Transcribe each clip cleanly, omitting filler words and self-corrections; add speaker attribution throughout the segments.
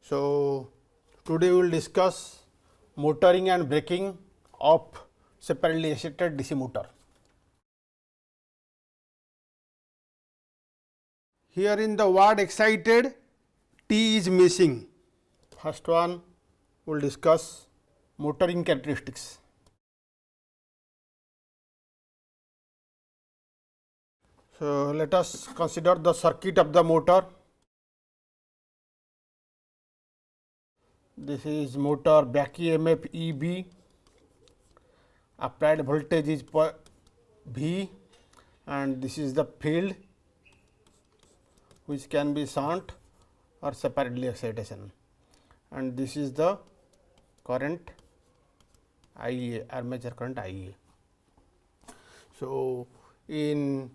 Speaker 1: So, today we will discuss motoring and braking of separately excited DC motor. Here in the word excited, T is missing. First one we will discuss motoring characteristics. So, let us consider the circuit of the motor. This is motor back EMF EB, applied voltage is V, and this is the field which can be shunt or separately excitation, and this is the current IA, armature current IA. So, in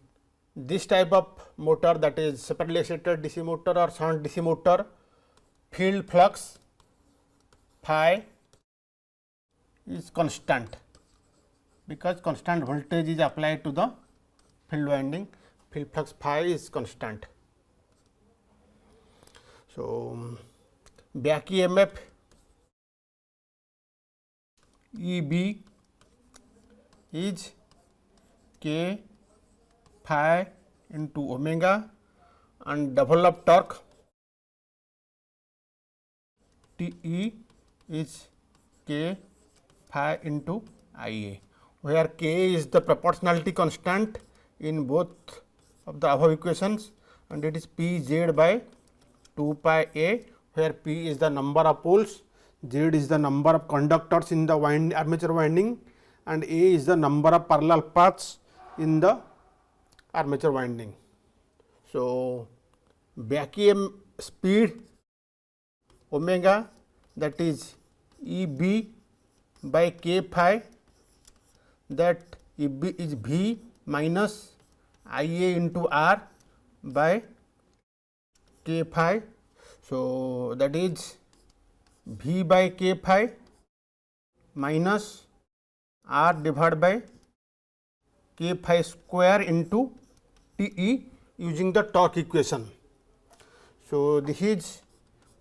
Speaker 1: this type of motor, that is separately excited DC motor or shunt DC motor, field flux phi is constant, because constant voltage is applied to the field winding, field flux phi is constant. So, back EMF EB is K phi into omega, and developed torque TE is K phi into IA, where K is the proportionality constant in both of the above equations, and it is P Z by 2 pi A, where P is the number of poles, Z is the number of conductors in the armature winding, and A is the number of parallel paths in the armature winding. So, back EMF speed omega, that is EB by K phi, that EB is V minus IA into R by K phi. So, that is V by K phi minus R divided by K phi square into TE using the torque equation. So, this is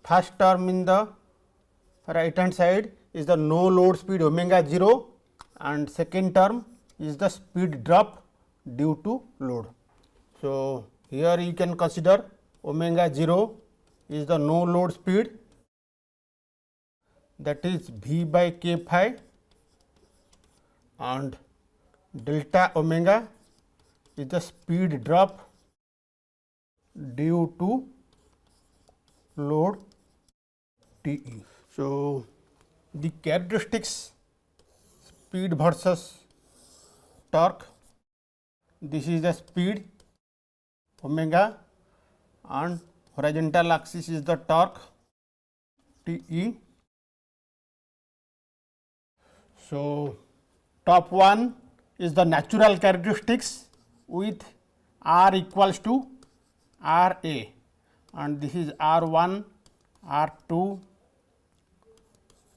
Speaker 1: first term in the right hand side is the no load speed omega 0, and second term is the speed drop due to load. So, here you can consider omega 0 is the no load speed, that is V by K phi, and delta omega is the speed drop due to load TE. So, the characteristics speed versus torque, this is the speed omega, and horizontal axis is the torque TE. So, top one is the natural characteristics with R equals to R A, and this is R 1, R 2,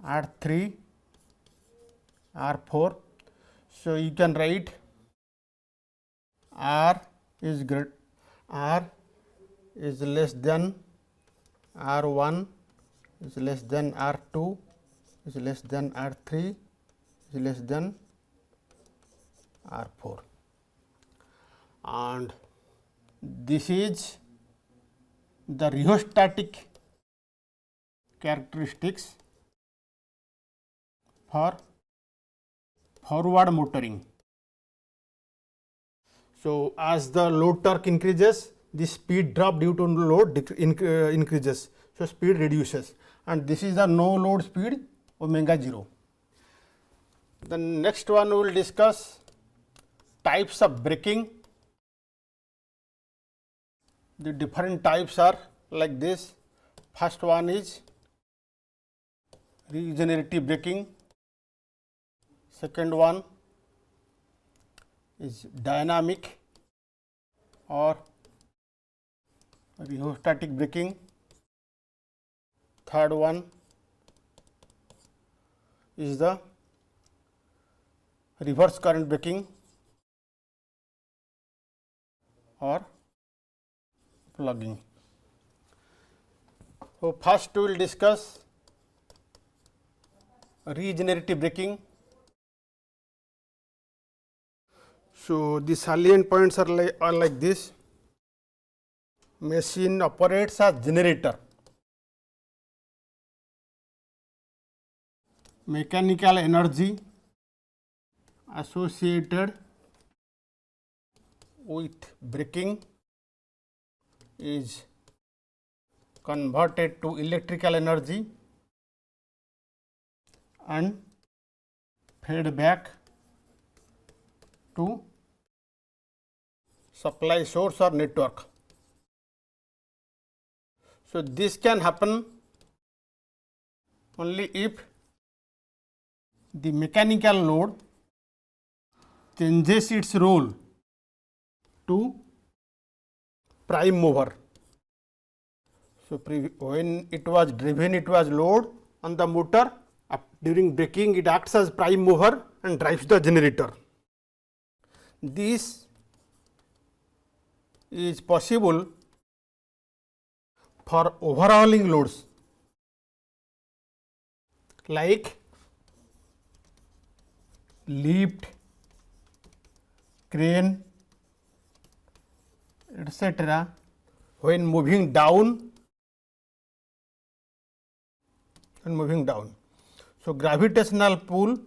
Speaker 1: R 3, R 4. So, you can write R is less than R 1, is less than R 2, is less than R 3, is less than R 4, and this is the rheostatic characteristics for forward motoring. So, as the load torque increases, the speed drop due to load increases. So, speed reduces, and this is the no load speed omega 0. The next one we will discuss types of braking. The different types are like this. First one is regenerative braking, second one is dynamic or rheostatic braking, third one is the reverse current braking or plugging. So, first we will discuss regenerative braking. So, the salient points are like this. Machine operates as generator. Mechanical energy associated with braking is converted to electrical energy and fed back to supply source or network. So, this can happen only if the mechanical load changes its role to prime mover. So, when it was driven, it was load on the motor. During braking, it acts as prime mover and drives the generator. This is possible for overhauling loads like lift, crane, etc. when moving down and moving down. So, gravitational pull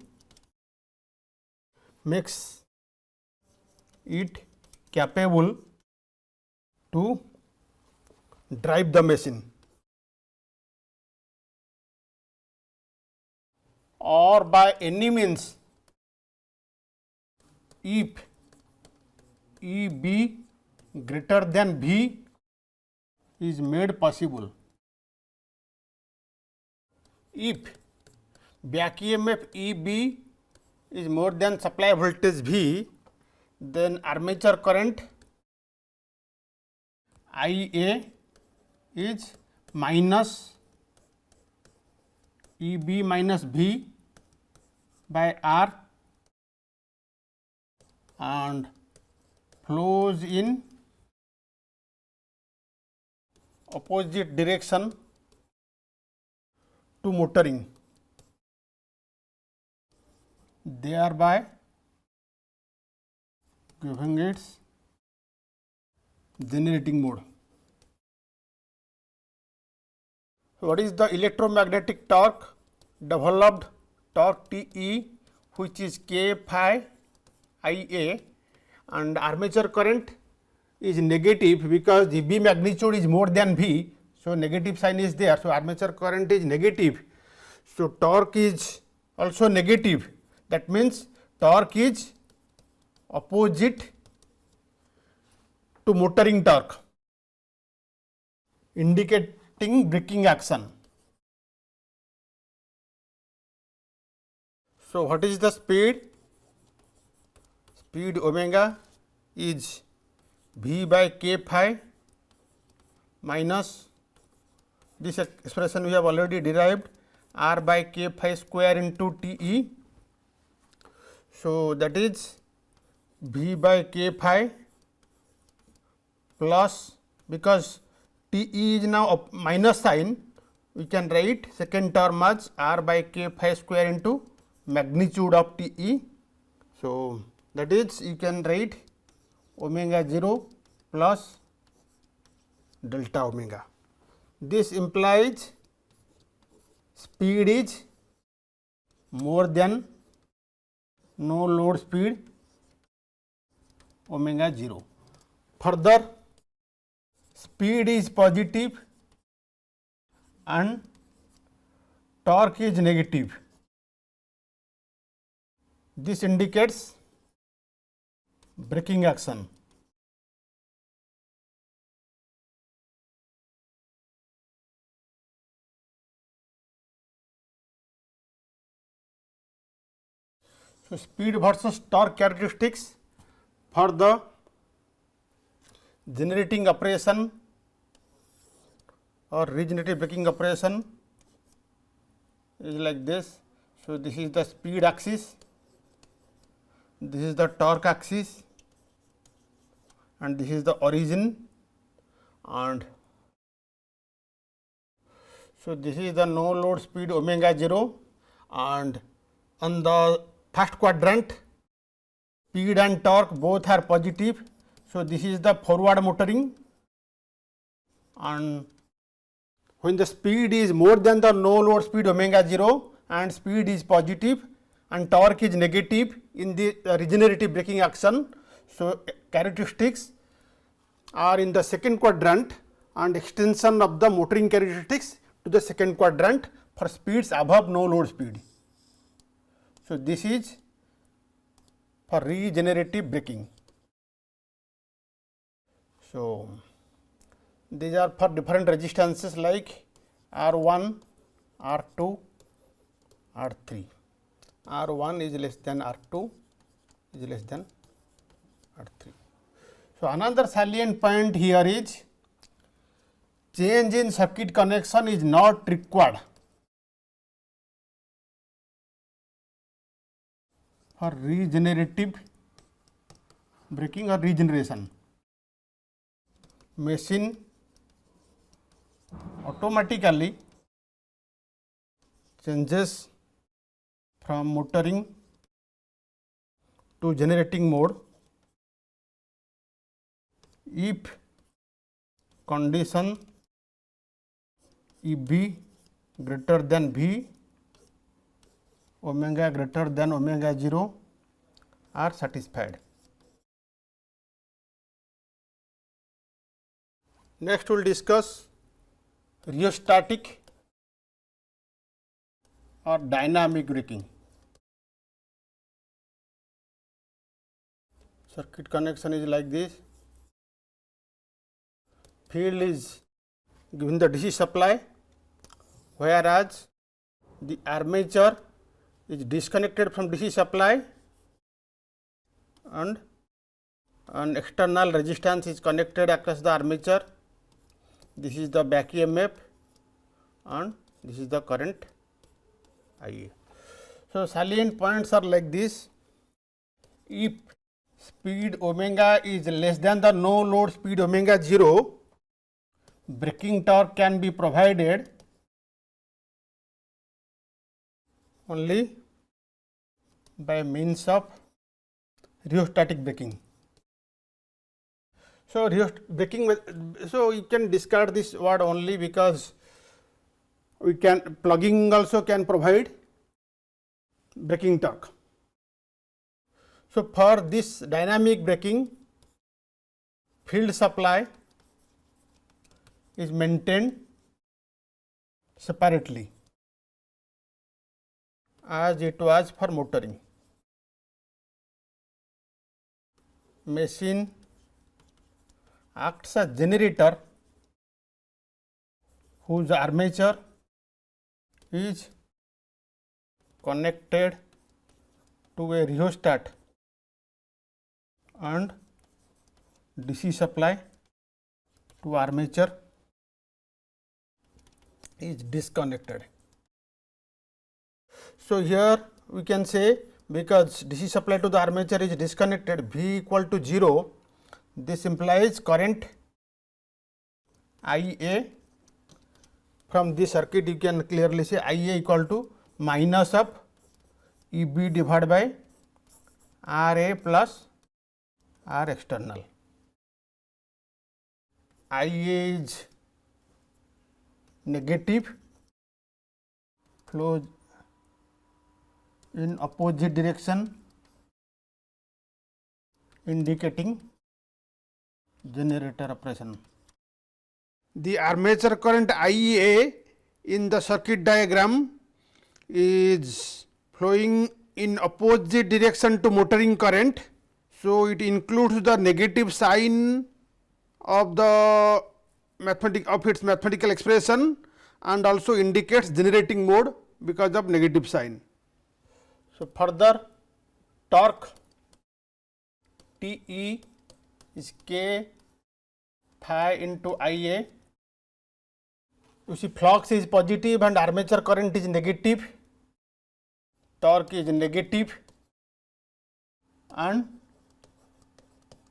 Speaker 1: makes it capable to drive the machine, or by any means if E b greater than V is made possible. If back EMF E b is more than supply voltage V, then armature current I A is minus E b minus V by R and flows in opposite direction to motoring, thereby giving its generating mode. What is the electromagnetic torque? Developed torque T E, which is K phi I A, and armature current is negative because the B magnitude is more than V. So, negative sign is there. So, armature current is negative. So, torque is also negative. That means, torque is opposite to motoring torque, indicating braking action. So, what is the speed? Speed omega is V by K phi minus this expression we have already derived, R by K phi square into T E. So, that is V by K phi plus, because T E is now minus sign, we can write second term as R by K phi square into magnitude of T E. So, that is you can write omega 0 plus delta omega. This implies speed is more than no load speed omega 0. Further, speed is positive and torque is negative. This indicates braking action. So, speed versus torque characteristics for the generating operation or regenerative braking operation is like this. So, this is the speed axis, this is the torque axis, and this is the origin, and So, this is the no load speed omega 0, and on the first quadrant speed and torque both are positive. So, this is the forward motoring, and when the speed is more than the no load speed omega 0 and speed is positive and torque is negative in the regenerative braking action. So, characteristics are in the second quadrant and extension of the motoring characteristics to the second quadrant for speeds above no load speed. So, this is for regenerative braking. So, these are for different resistances like R1, R2, R3. R1 is less than R2 is less than R3. So, another salient point here is change in circuit connection is not required for regenerative braking or regeneration. Machine automatically changes from motoring to generating mode if condition EB greater than V, omega greater than omega 0 are satisfied. Next, we will discuss rheostatic or dynamic braking. Circuit connection is like this. Field is given the DC supply, whereas the armature is disconnected from DC supply and an external resistance is connected across the armature. This is the back EMF and this is the current IA. So, salient points are like this. If speed omega is less than the no load speed omega 0, braking torque can be provided only by means of rheostatic braking. So, braking, so you can discard this word only because we can plugging also can provide braking torque. So, for this dynamic braking, field supply is maintained separately as it was for motoring. Machine acts as generator whose armature is connected to a rheostat and DC supply to armature is disconnected. So, here we can say because DC supply to the armature is disconnected, V equal to 0, this implies current IA. From this circuit you can clearly say IA equal to minus of EB divided by RA plus R external. IA is negative, flows in opposite direction, indicating generator operation. The armature current IA in the circuit diagram is flowing in opposite direction to motoring current. So, it includes the negative sign of the its mathematical expression and also indicates generating mode because of negative sign. So, further torque TE is K phi into IA. You see flux is positive and armature current is negative, torque is negative and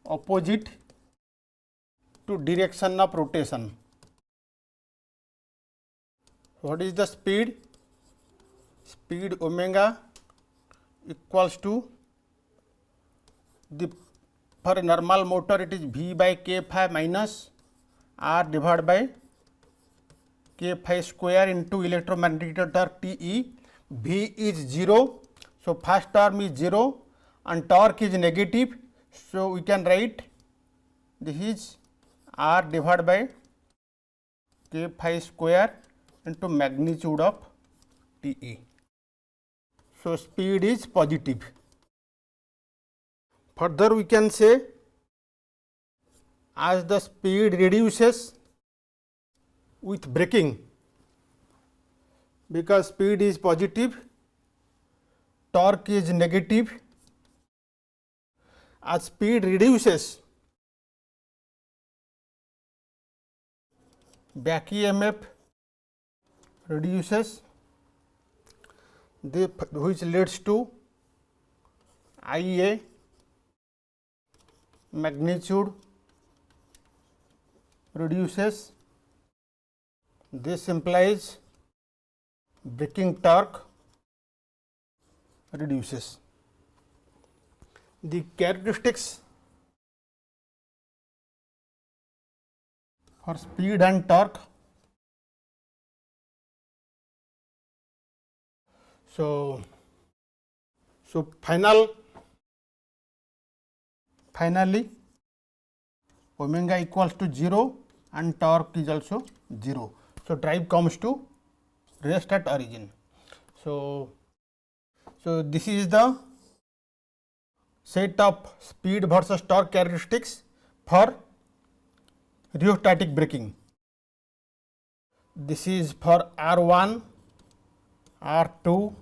Speaker 1: opposite to direction of rotation. What is the speed? Speed omega equals to the, for a normal motor it is V by K phi minus R divided by K phi square into electromagnetic torque TE. V is 0, so first term is 0 and torque is negative. So we can write this is R divided by K phi square into magnitude of TE. So speed is positive. Further we can say, as the speed reduces with braking, because speed is positive, torque is negative. As speed reduces, back EMF reduces, which leads to IA magnitude reduces. This implies braking torque reduces. The characteristics for speed and torque. So finally omega equals to 0 and torque is also 0. So drive comes to rest at origin. So this is the set of speed versus torque characteristics for rheostatic braking. This is for R1, R2,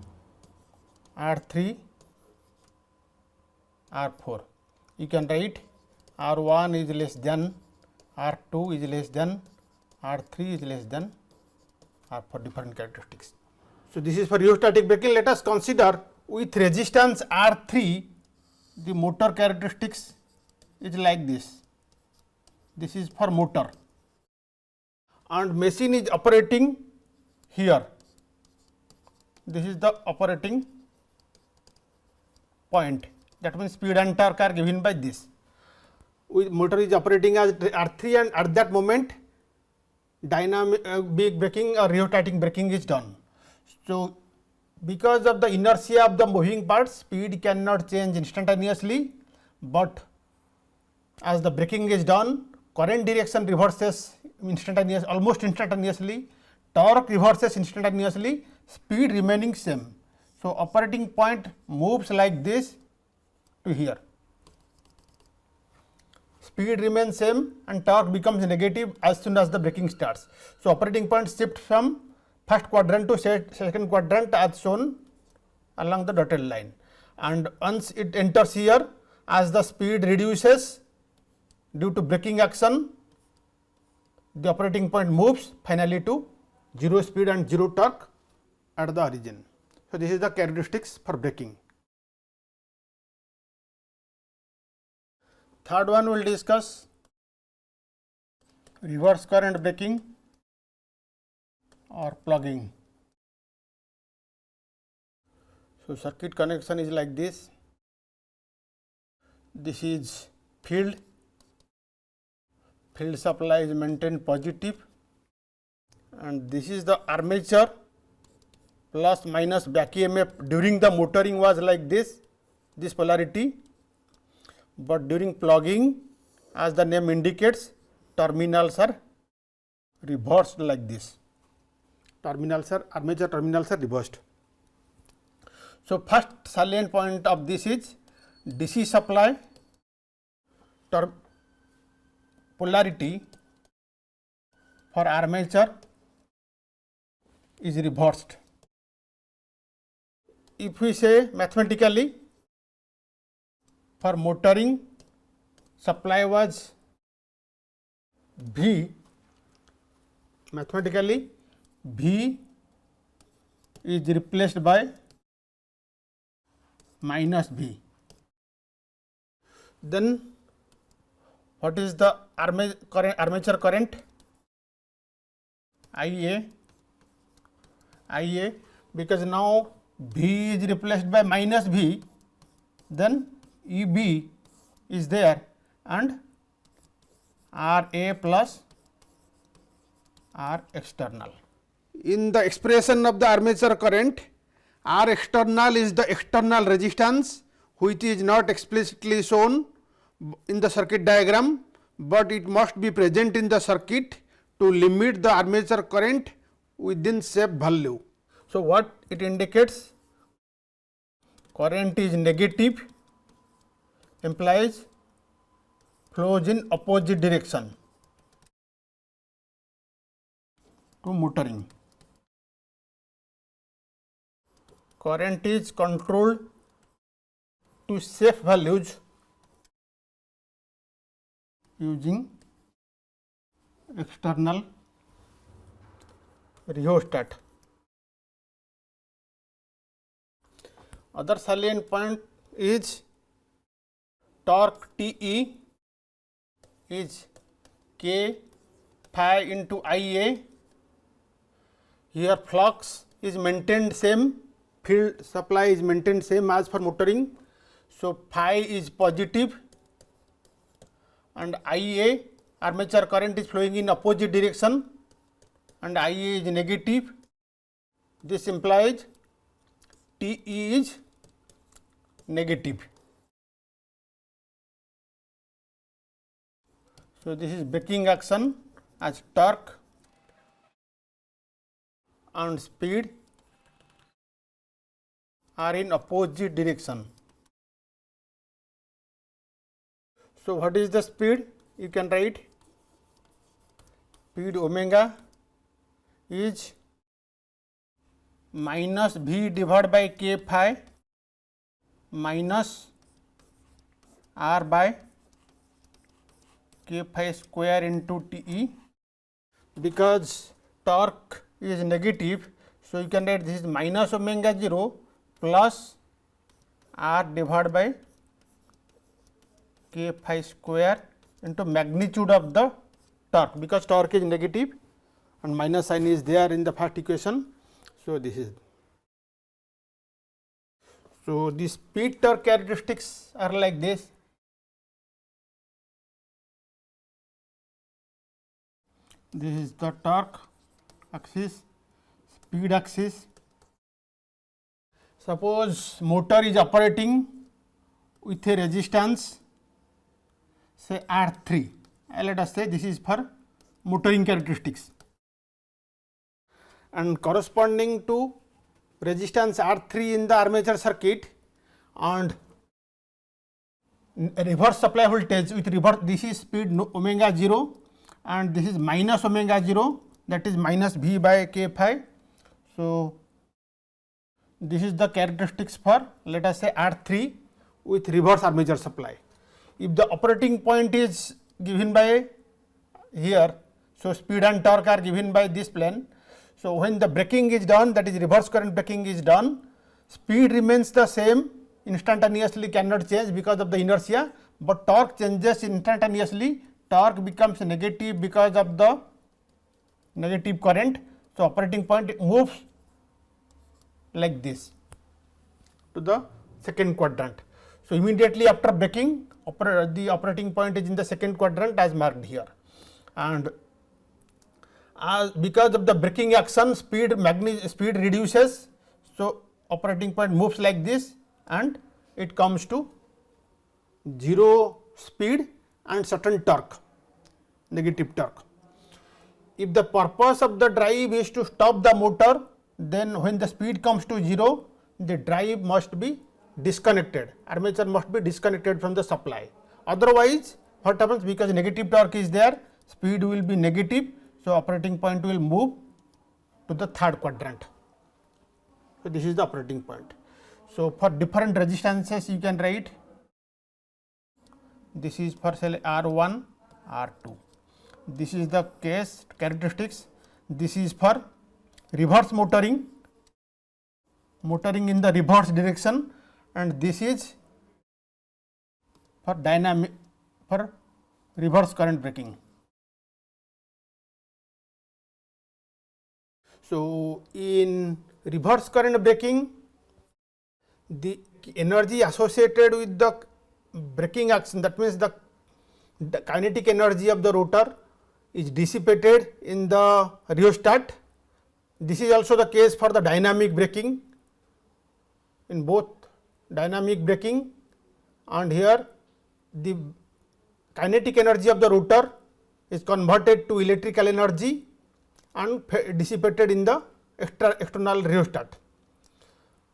Speaker 1: R3, R4. You can write R1 is less than, R2 is less than, R3 is less than, R4, different characteristics. So this is for rheostatic braking. Let us consider with resistance R3, the motor characteristics is like this. This is for motor and machine is operating here. This is the operating point. That means speed and torque are given by this. Motor is operating as R3 and at that moment dynamic braking or rheostatic braking is done. So because of the inertia of the moving parts, speed cannot change instantaneously, but as the braking is done, current direction reverses almost instantaneously, torque reverses instantaneously, speed remaining same. So operating point moves like this to here. Speed remains same and torque becomes negative as soon as the braking starts. So operating point shifts from first quadrant to second quadrant as shown along the dotted line, and once it enters here, as the speed reduces due to braking action, the operating point moves finally to 0 speed and 0 torque at the origin. So this is the characteristics for braking. Third one we will discuss reverse current braking or plugging. So circuit connection is like this. This is field supply is maintained positive, and this is the armature plus minus back EMF. During the motoring was like this polarity, but during plugging, as the name indicates, terminals are reversed like this. Armature terminals are reversed. So first salient point of this is DC supply polarity for armature is reversed. If we say mathematically, for motoring supply was V, mathematically V is replaced by minus V. Then what is the armature current? IA Ia, because now V is replaced by minus V, then EB is there and RA plus R external. In the expression of the armature current, R external is the external resistance which is not explicitly shown in the circuit diagram, but it must be present in the circuit to limit the armature current within safe value. So, what it indicates? Current is negative, implies flows in opposite direction to motoring. Current is controlled to safe values using external rheostat. Other salient point is torque Te is K phi into Ia. Here flux is maintained same, field supply is maintained same as for motoring. So, phi is positive and Ia, armature current is flowing in opposite direction and Ia is negative. This implies Te is negative. So, this is braking action as torque and speed are in opposite direction. So, what is the speed? You can write speed omega is minus V divided by K phi minus R by K phi square into Te, because torque is negative. So, you can write this is minus omega 0 plus R divided by K phi square into magnitude of the torque, because torque is negative and minus sign is there in the first equation. So, this is. So, the speed torque characteristics are like this. This is the torque axis, speed axis. Suppose motor is operating with a resistance say R3, let us say this is for motoring characteristics, and corresponding to resistance R3 in the armature circuit and reverse supply voltage with reverse, this is speed omega 0 and this is minus omega 0, that is minus V by K phi. So, this is the characteristics for let us say R3 with reverse armature supply. If the operating point is given by here, so speed and torque are given by this plane. So, when the braking is done, that is reverse current braking is done, speed remains the same, instantaneously cannot change because of the inertia, but torque changes instantaneously, torque becomes negative because of the negative current. So, operating point moves like this to the second quadrant. So, immediately after braking, the operating point is in the second quadrant as marked here, and because of the braking action speed reduces. So, operating point moves like this and it comes to 0 speed and certain torque, negative torque. If the purpose of the drive is to stop the motor, then when the speed comes to 0, the drive must be disconnected, armature must be disconnected from the supply. Otherwise, what happens, because negative torque is there, speed will be negative. So, operating point will move to the third quadrant. So, this is the operating point. So, for different resistances you can write, this is for say R1, R2, this is the case characteristics, this is for reverse motoring, motoring in the reverse direction, and this is for dynamic, for reverse current braking. So, in reverse current braking, the energy associated with the braking action, that means the kinetic energy of the rotor is dissipated in the rheostat. This is also the case for the dynamic braking. In both dynamic braking and here the kinetic energy of the rotor is converted to electrical energy and dissipated in the external rheostat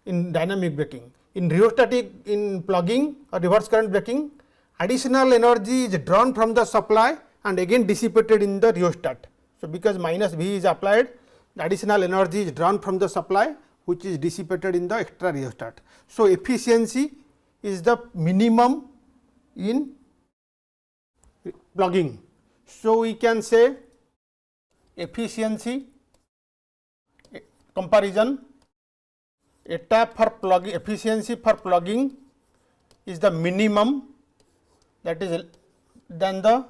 Speaker 1: in dynamic braking. In rheostatic, in plugging or reverse current braking, additional energy is drawn from the supply and again dissipated in the rheostat. So, because minus V is applied, the additional energy is drawn from the supply which is dissipated in the extra rheostat. So, efficiency is the minimum in plugging. So, we can say efficiency comparison, a tap for plugging, efficiency for plugging is the minimum, that is than the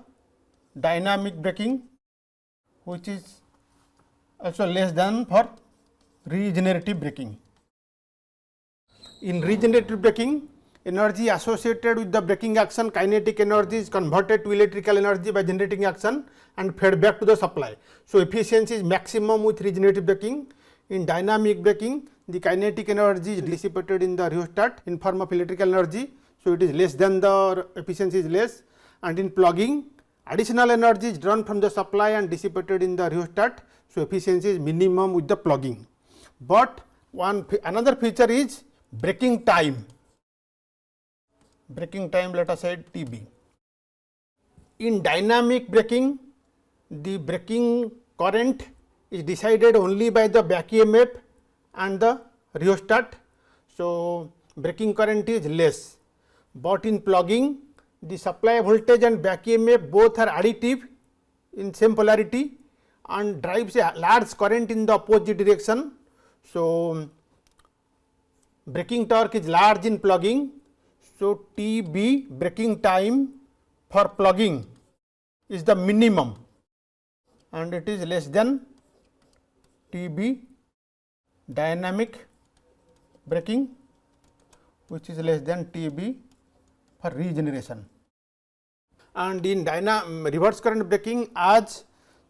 Speaker 1: dynamic braking, which is also less than for regenerative braking. In regenerative braking, energy associated with the braking action, kinetic energy is converted to electrical energy by generating action and fed back to the supply. So, efficiency is maximum with regenerative braking. In dynamic braking, the kinetic energy is dissipated in the rheostat in form of electrical energy. So, it is less than the efficiency is less, and in plugging additional energy is drawn from the supply and dissipated in the rheostat. So, efficiency is minimum with the plugging, but another feature is braking time. Braking time, let us say TB. In dynamic braking, the braking current is decided only by the back EMF and the rheostat. So, braking current is less, but in plugging the supply voltage and back EMF both are additive in same polarity and drives a large current in the opposite direction. So, braking torque is large in plugging. So, TB braking time for plugging is the minimum and it is less than TB dynamic braking, which is less than TB for regeneration. And in reverse current braking, as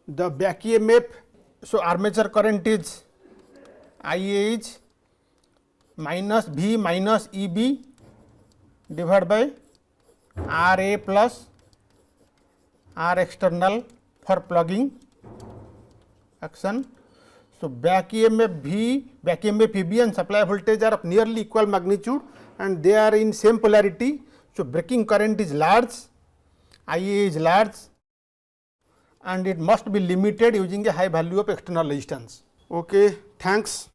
Speaker 1: the back EMF, so armature current is IA is minus V minus EB divided by RA plus R external for plugging action. So, back EMF V, back EMF EB and supply voltage are of nearly equal magnitude and they are in same polarity. So, braking current is large, IA is large and it must be limited using a high value of external resistance. Okay, thanks.